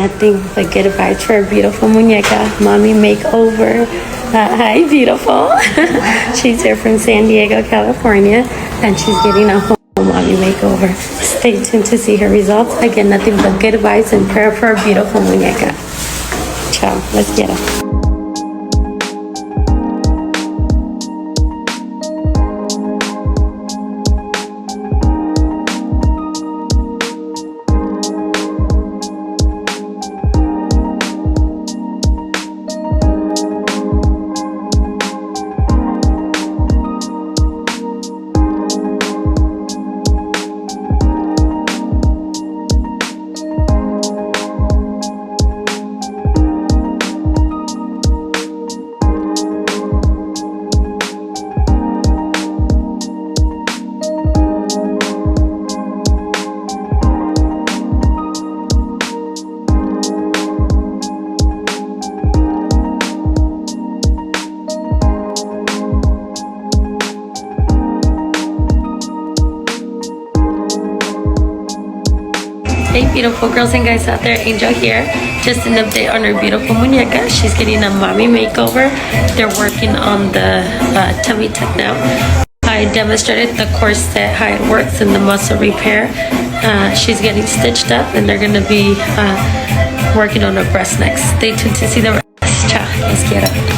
nothing but good vibes for a beautiful muñeca mommy makeover. Hi, beautiful. She's here from San Diego, California, and she's getting a home mommy makeover. Stay tuned to see her results. Again, nothing but good vibes and prayer for a beautiful muñeca. Ciao. Let's get her. Hey beautiful girls and guys out there, Angel here. Just an update on her beautiful muñeca. She's getting a mommy makeover. They're working on the tummy tuck now. I demonstrated the corset, how it works, and the muscle repair. She's getting stitched up and they're going to be working on her breast next. Stay tuned to see the rest. Ciao. Let's get up.